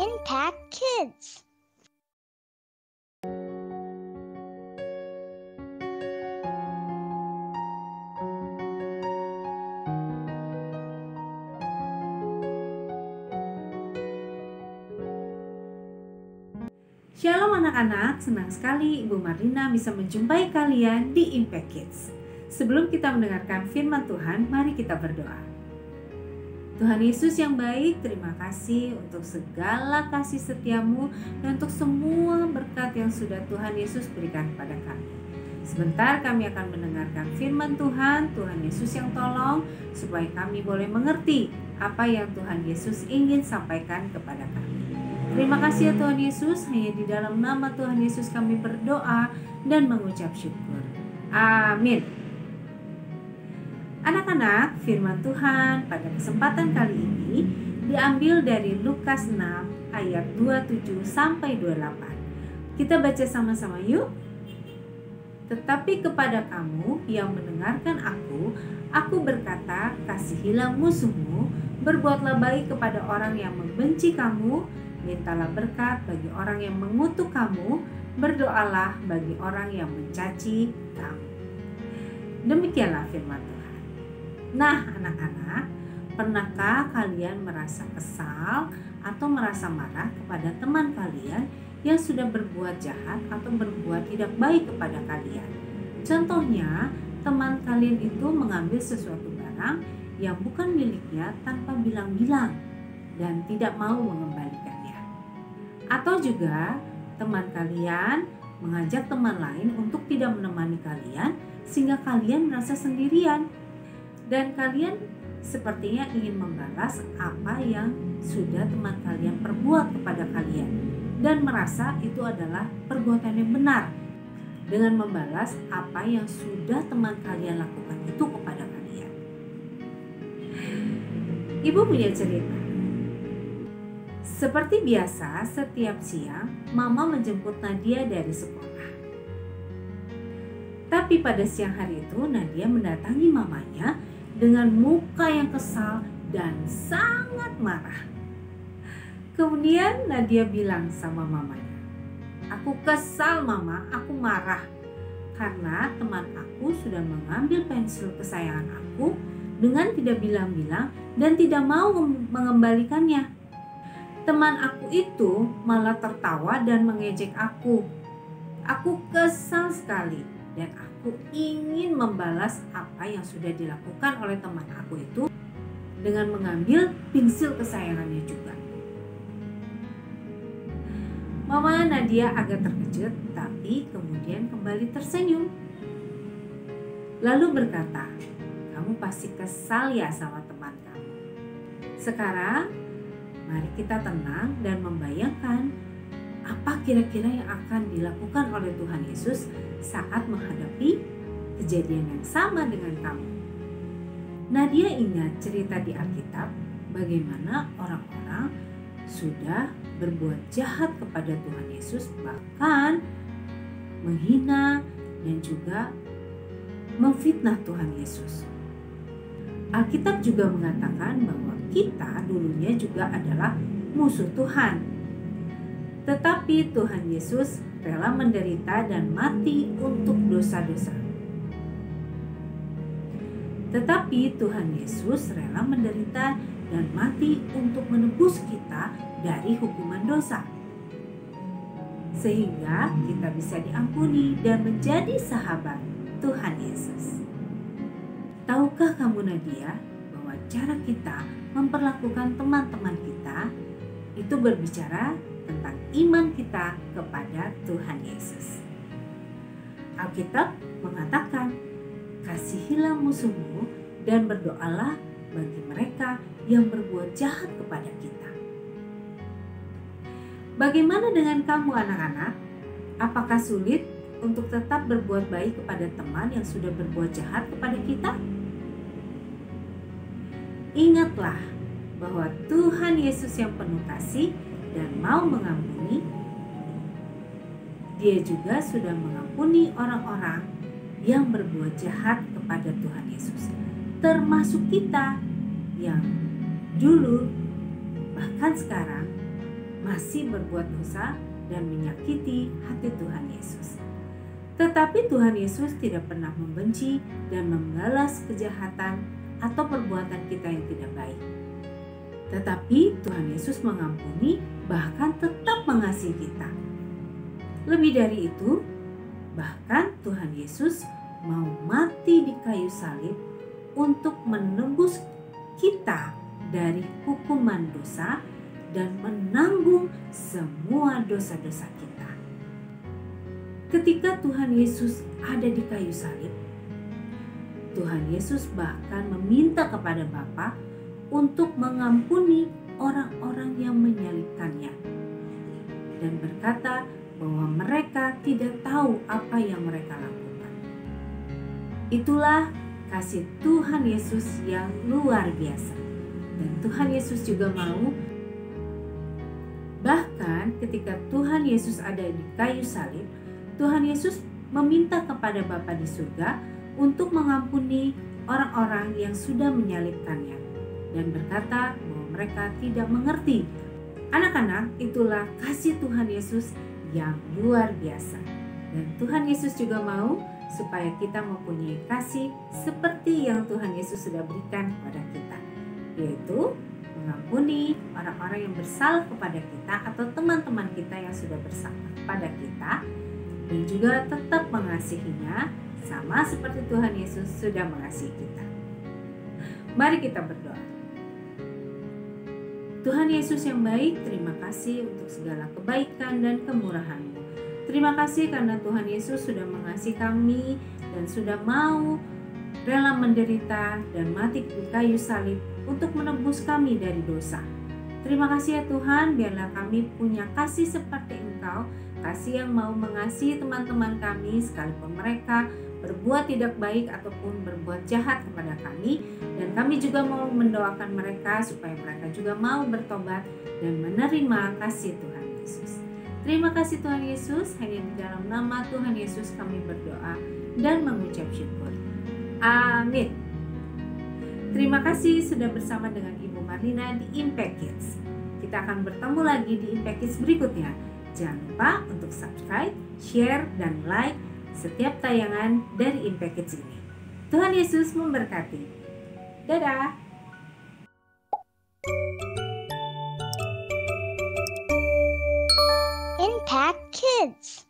Impact Kids. Shalom anak-anak, senang sekali Ibu Marlina bisa menjumpai kalian di Impact Kids. Sebelum kita mendengarkan firman Tuhan, mari kita berdoa. Tuhan Yesus yang baik, terima kasih untuk segala kasih setiamu dan untuk semua berkat yang sudah Tuhan Yesus berikan kepada kami. Sebentar kami akan mendengarkan firman Tuhan, Tuhan Yesus yang tolong supaya kami boleh mengerti apa yang Tuhan Yesus ingin sampaikan kepada kami. Terima kasih ya Tuhan Yesus, hanya di dalam nama Tuhan Yesus kami berdoa dan mengucap syukur. Amin. Anak-anak, firman Tuhan pada kesempatan kali ini diambil dari Lukas 6 ayat 27 sampai 28. Kita baca sama-sama yuk. Tetapi kepada kamu yang mendengarkan aku berkata, kasihilah musuhmu, berbuatlah baik kepada orang yang membenci kamu, mintalah berkat bagi orang yang mengutuk kamu, berdoalah bagi orang yang mencaci kamu. Demikianlah firman Tuhan. Nah anak-anak, pernahkah kalian merasa kesal atau merasa marah kepada teman kalian yang sudah berbuat jahat atau berbuat tidak baik kepada kalian? Contohnya, teman kalian itu mengambil sesuatu barang yang bukan miliknya tanpa bilang-bilang dan tidak mau mengembalikannya. Atau juga teman kalian mengajak teman lain untuk tidak menemani kalian sehingga kalian merasa sendirian. Dan kalian sepertinya ingin membalas apa yang sudah teman kalian perbuat kepada kalian. Dan merasa itu adalah perbuatan yang benar dengan membalas apa yang sudah teman kalian lakukan itu kepada kalian. Ibu punya cerita. Seperti biasa, setiap siang Mama menjemput Nadia dari sekolah. Tapi pada siang hari itu Nadia mendatangi mamanya dengan muka yang kesal dan sangat marah. Kemudian Nadia bilang sama mamanya, "Aku kesal Mama, aku marah karena teman aku sudah mengambil pensil kesayangan aku dengan tidak bilang-bilang dan tidak mau mengembalikannya. Teman aku itu malah tertawa dan mengejek aku. Aku kesal sekali dan aku ingin membalas apa yang sudah dilakukan oleh teman aku itu dengan mengambil pensil kesayangannya juga." Mama Nadia agak terkejut tapi kemudian kembali tersenyum. Lalu berkata, "Kamu pasti kesal ya sama teman kamu. Sekarang mari kita tenang dan membayangkan apa kira-kira yang akan dilakukan oleh Tuhan Yesus saat menghadapi kejadian yang sama dengan kamu." Nadia ingat cerita di Alkitab bagaimana orang-orang sudah berbuat jahat kepada Tuhan Yesus, bahkan menghina dan juga memfitnah Tuhan Yesus. Alkitab juga mengatakan bahwa kita dulunya juga adalah musuh Tuhan. Tetapi Tuhan Yesus rela menderita dan mati untuk dosa-dosa. Tetapi Tuhan Yesus rela menderita dan mati untuk menebus kita dari hukuman dosa. Sehingga kita bisa diampuni dan menjadi sahabat Tuhan Yesus. Tahukah kamu Nadia bahwa cara kita memperlakukan teman-teman kita itu berbicara tentang iman kita kepada Tuhan Yesus. Alkitab mengatakan, kasihilah musuhmu dan berdoalah bagi mereka yang berbuat jahat kepada kita. Bagaimana dengan kamu anak-anak? Apakah sulit untuk tetap berbuat baik kepada teman yang sudah berbuat jahat kepada kita? Ingatlah bahwa Tuhan Yesus yang penuh kasih dan mau mengampuni, Dia juga sudah mengampuni orang-orang yang berbuat jahat kepada Tuhan Yesus, termasuk kita yang dulu bahkan sekarang masih berbuat dosa dan menyakiti hati Tuhan Yesus. Tetapi Tuhan Yesus tidak pernah membenci dan membalas kejahatan atau perbuatan kita yang tidak baik. Tetapi Tuhan Yesus mengampuni, bahkan tetap mengasihi kita. Lebih dari itu, bahkan Tuhan Yesus mau mati di kayu salib untuk menebus kita dari hukuman dosa dan menanggung semua dosa-dosa kita. Ketika Tuhan Yesus ada di kayu salib, Tuhan Yesus bahkan meminta kepada Bapa untuk mengampuni orang-orang yang menyalibkannya dan berkata bahwa mereka tidak tahu apa yang mereka lakukan. Itulah kasih Tuhan Yesus yang luar biasa. Dan Tuhan Yesus juga mau, bahkan ketika Tuhan Yesus ada di kayu salib, Tuhan Yesus meminta kepada Bapa di surga untuk mengampuni orang-orang yang sudah menyalibkannya dan berkata bahwa mereka tidak mengerti. Anak-anak, itulah kasih Tuhan Yesus yang luar biasa. Dan Tuhan Yesus juga mau supaya kita mempunyai kasih seperti yang Tuhan Yesus sudah berikan kepada kita, yaitu mengampuni orang-orang yang bersalah kepada kita atau teman-teman kita yang sudah bersalah kepada kita, dan juga tetap mengasihinya sama seperti Tuhan Yesus sudah mengasihi kita. Mari kita berdoa. Tuhan Yesus yang baik, terima kasih untuk segala kebaikan dan kemurahan-Mu. Terima kasih karena Tuhan Yesus sudah mengasihi kami dan sudah mau rela menderita dan mati di kayu salib untuk menebus kami dari dosa. Terima kasih ya Tuhan, biarlah kami punya kasih seperti Engkau, kasih yang mau mengasihi teman-teman kami sekalipun mereka berbuat tidak baik ataupun berbuat jahat kepada kami, dan kami juga mau mendoakan mereka supaya mereka juga mau bertobat dan menerima kasih Tuhan Yesus. Terima kasih Tuhan Yesus, hanya di dalam nama Tuhan Yesus kami berdoa dan mengucap syukur. Amin. Terima kasih sudah bersama dengan Ibu Marlina di Impact Kids. Kita akan bertemu lagi di Impact Kids berikutnya. Jangan lupa untuk subscribe, share, dan like setiap tayangan dari Impact Kids ini. Tuhan Yesus memberkati. Dadah! Impact Kids.